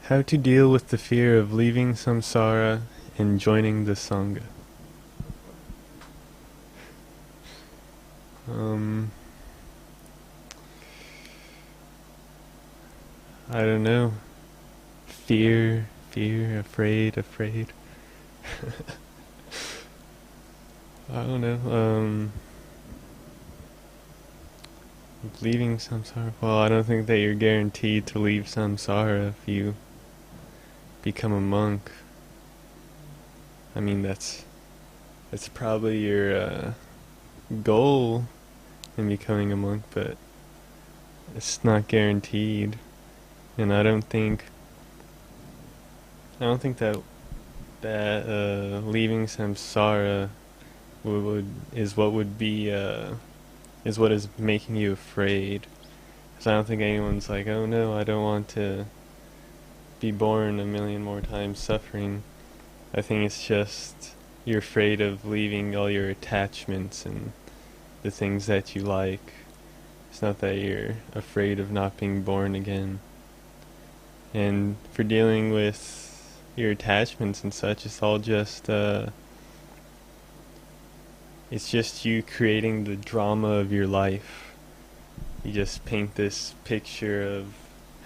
How to deal with the fear of leaving samsara and joining the sangha. I don't know. Fear, afraid. I don't know. Leaving samsara. Well, I don't think that you're guaranteed to leave samsara if you become a monk. I mean, that's probably your goal in becoming a monk, but it's not guaranteed. And I don't think that leaving samsara is what is making you afraid. Because I don't think anyone's like, oh no, I don't want to be born a million more times suffering. I think it's just you're afraid of leaving all your attachments and the things that you like. It's not that you're afraid of not being born again. And for dealing with your attachments and such, it's all just it's just you creating the drama of your life. You just paint this picture of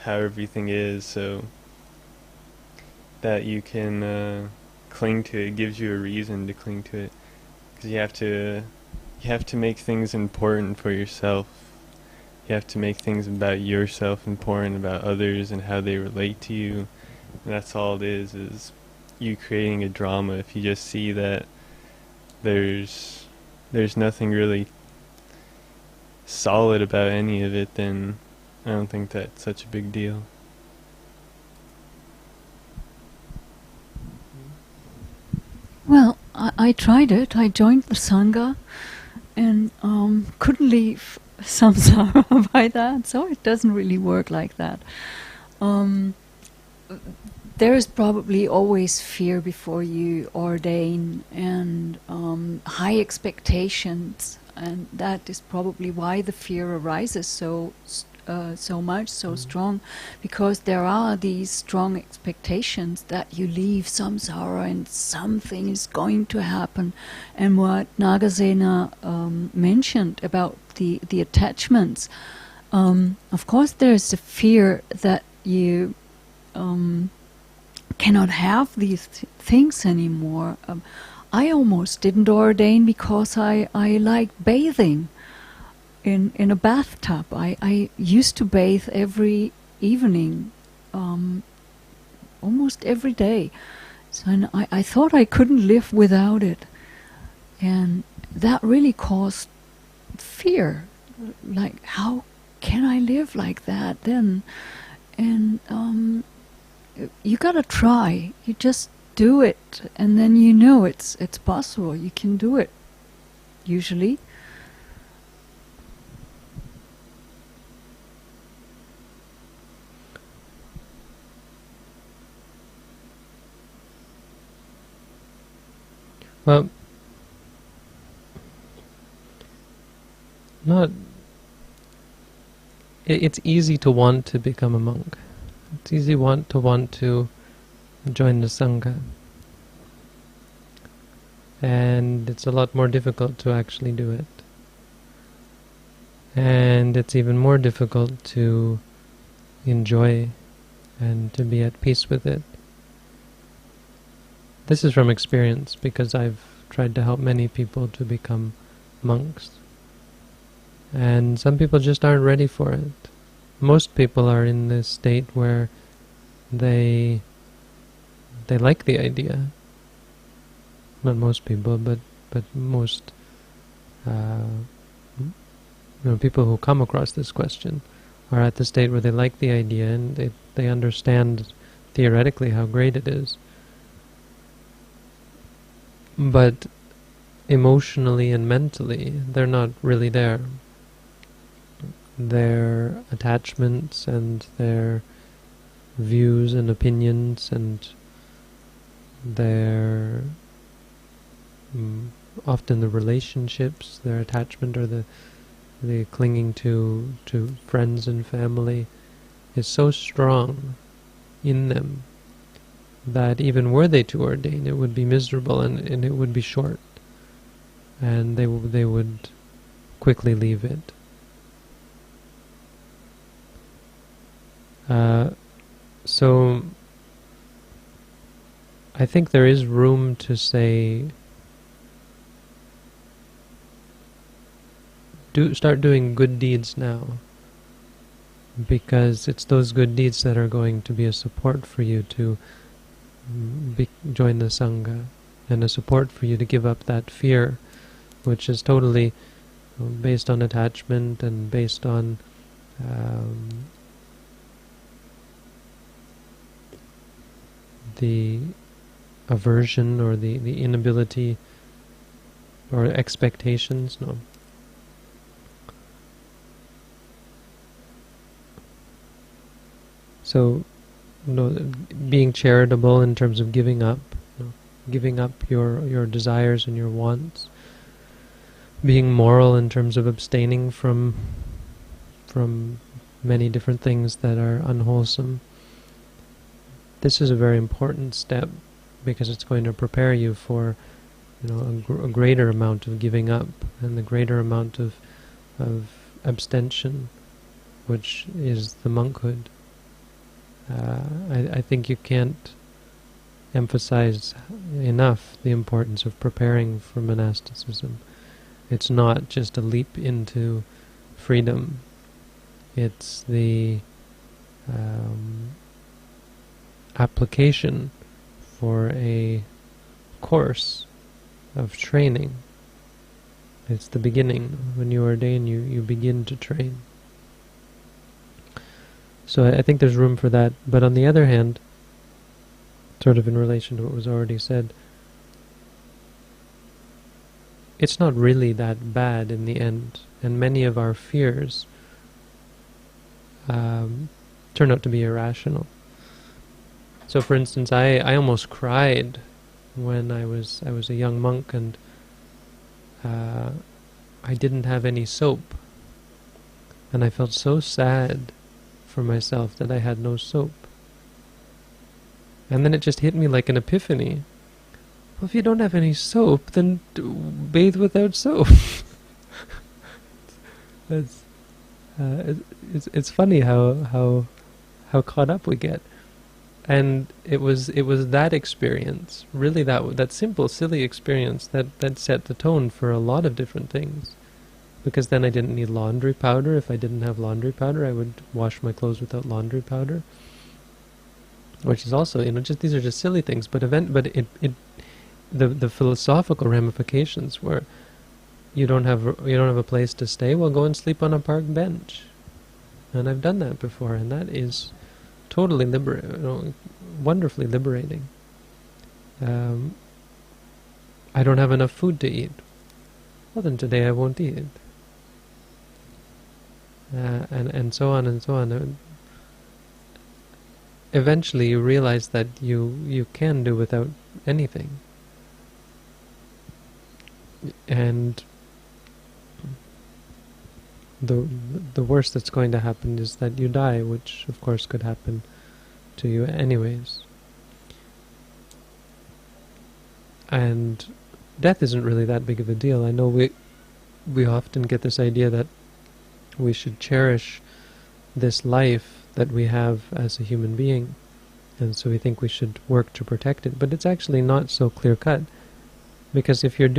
how everything is so that you can cling to it. It gives you a reason to cling to it, because you have to make things important for yourself. You have to make things about yourself important, about others and how they relate to you. And that's all it is you creating a drama. If you just see that there's nothing really solid about any of it, then I don't think that's such a big deal. Well, I tried it. I joined the Sangha and couldn't leave samsara by that, so it doesn't really work like that. There is probably always fear before you ordain and high expectations, and that is probably why the fear arises so strong, because there are these strong expectations that you leave samsara and something is going to happen. And what Nagasena mentioned about the attachments, of course there's a fear that you cannot have these things anymore. I almost didn't ordain because I like bathing in a bathtub. I used to bathe every evening, almost every day. So I thought I couldn't live without it. And that really caused fear. Like, how can I live like that then? And you gotta try. You just do it, and then you know it's possible. You can do it, usually. Well, it's easy to want to become a monk. It's easy to want to join the Sangha. And it's a lot more difficult to actually do it. And it's even more difficult to enjoy and to be at peace with it. This is from experience, because I've tried to help many people to become monks. And some people just aren't ready for it. Most people are in this state where they like the idea. Not most people, but most people who come across this question are at the state where they like the idea and they understand theoretically how great it is. But emotionally and mentally, they're not really there. Their attachments and their views and opinions and their often the relationships, their attachment or the clinging to friends and family is so strong in them that even were they to ordain, it would be miserable and it would be short, and they would quickly leave it. So I think there is room to say, start doing good deeds now, because it's those good deeds that are going to be a support for you to join the Sangha, and a support for you to give up that fear, which is totally based on attachment and based on the aversion or the inability or expectations. No. So, being charitable in terms of giving up, giving up your desires and your wants, being moral in terms of abstaining from many different things that are unwholesome. This is a very important step, because it's going to prepare you for a greater amount of giving up and the greater amount of abstention, which is the monkhood. I think you can't emphasize enough the importance of preparing for monasticism. It's not just a leap into freedom. It's the application for a course of training. It's the beginning. When you ordain, you begin to train. So I think there's room for that. But on the other hand, sort of in relation to what was already said, it's not really that bad in the end, and many of our fears turn out to be irrational. So, for instance, I almost cried when I was a young monk, and I didn't have any soap, and I felt so sad for myself that I had no soap. And then it just hit me like an epiphany. Well, if you don't have any soap, then bathe without soap. It's funny how caught up we get. And it was that experience, really that simple, silly experience that set the tone for a lot of different things. Because then I didn't need laundry powder. If I didn't have laundry powder, I would wash my clothes without laundry powder. Which is also, these are just silly things. But the philosophical ramifications were, you don't have a place to stay. Well, go and sleep on a park bench. And I've done that before, and that is totally wonderfully liberating. I don't have enough food to eat. Well, then today I won't eat. And so on and so on. Eventually you realize that you can do without anything. And the worst that's going to happen is that you die, which of course could happen to you anyways. And death isn't really that big of a deal. I know we often get this idea that we should cherish this life that we have as a human being, and so we think we should work to protect it. But it's actually not so clear cut, because if you're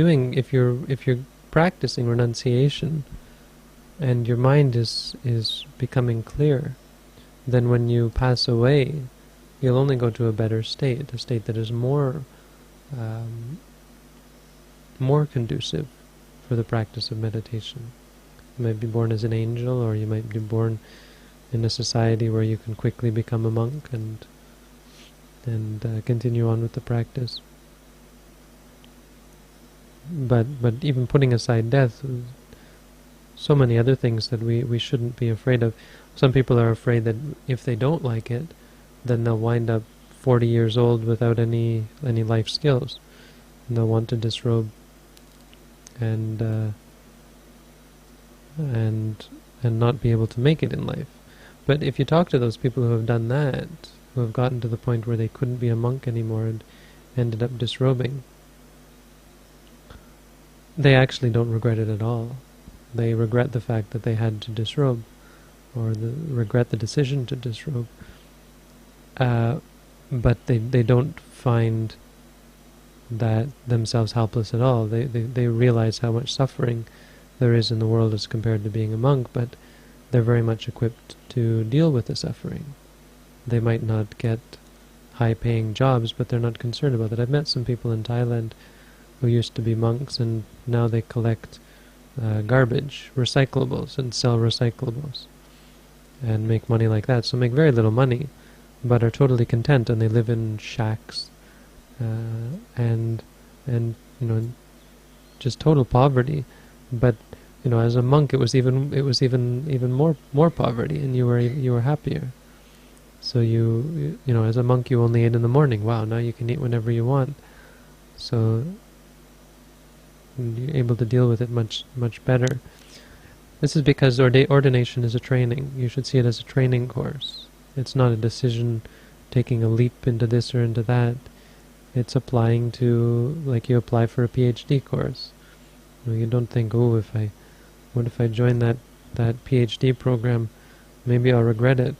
practicing renunciation, and your mind is becoming clear, then when you pass away, you'll only go to a better state, a state that is more conducive for the practice of meditation. You might be born as an angel, or you might be born in a society where you can quickly become a monk and continue on with the practice. But even putting aside death, so many other things that we shouldn't be afraid of. Some people are afraid that if they don't like it, then they'll wind up 40 years old without any life skills, and they'll want to disrobe and not be able to make it in life. But if you talk to those people who have done that, who have gotten to the point where they couldn't be a monk anymore and ended up disrobing, they actually don't regret it at all. They regret the fact that they had to disrobe, or regret the decision to disrobe. But they don't find that themselves helpless at all. They realize how much suffering there is in the world as compared to being a monk, but they're very much equipped to deal with the suffering. They might not get high-paying jobs, but they're not concerned about it. I've met some people in Thailand who used to be monks, and now they collect garbage, recyclables, and sell recyclables, and make money like that. So make very little money, but are totally content, and they live in shacks, and just total poverty. But as a monk, it was even more poverty, and you were happier. So as a monk, you only ate in the morning. Wow, now you can eat whenever you want. So you're able to deal with it much better. This is because ordination is a training. You should see it as a training course. It's not a decision, taking a leap into this or into that. It's applying to, like you apply for a PhD course. You don't think, what if I join that PhD program? Maybe I'll regret it.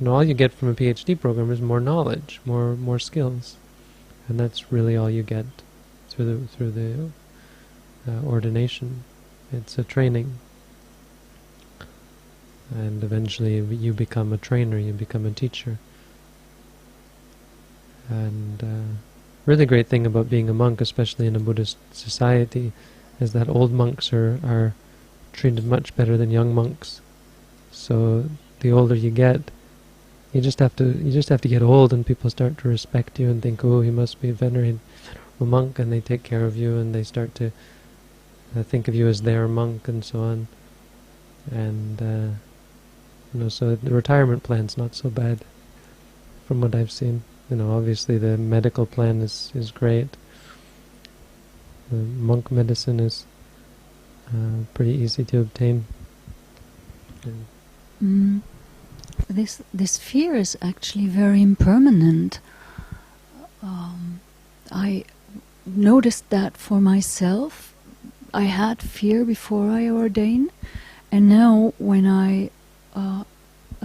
All you get from a PhD program is more knowledge, more skills, and that's really all you get through the ordination. It's a training, and eventually you become a trainer, you become a teacher. And really great thing about being a monk, especially in a Buddhist society, is that old monks are treated much better than young monks. So the older you get, you just have to get old, and people start to respect you and think, oh, he must be a venerable monk, and they take care of you, and they start to think of you as their monk, and so on. And so the retirement plan's not so bad, from what I've seen. Obviously the medical plan is great. The monk medicine is pretty easy to obtain. This fear is actually very impermanent. I noticed that for myself. I had fear before I ordained, and now when I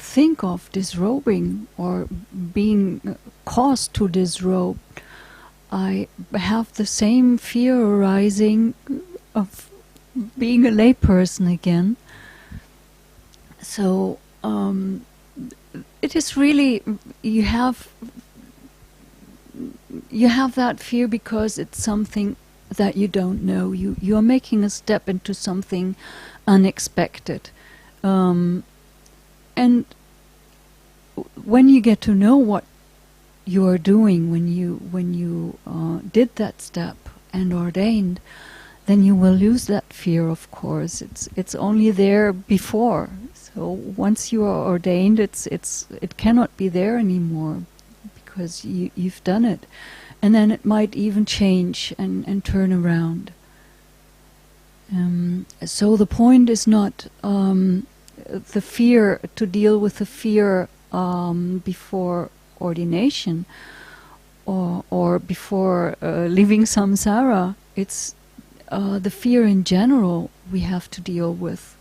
think of disrobing or being caused to disrobe, I have the same fear arising of being a layperson again. So it is really, you have that fear because it's something that you don't know. You are making a step into something unexpected. And when you get to know what you are doing, when you did that step and ordained, then you will lose that fear. Of course, it's only there before. So once you are ordained, it cannot be there anymore because you've done it, and then it might even change and turn around. So the point is not the fear, to deal with the fear before ordination or before leaving samsara. It's the fear in general we have to deal with.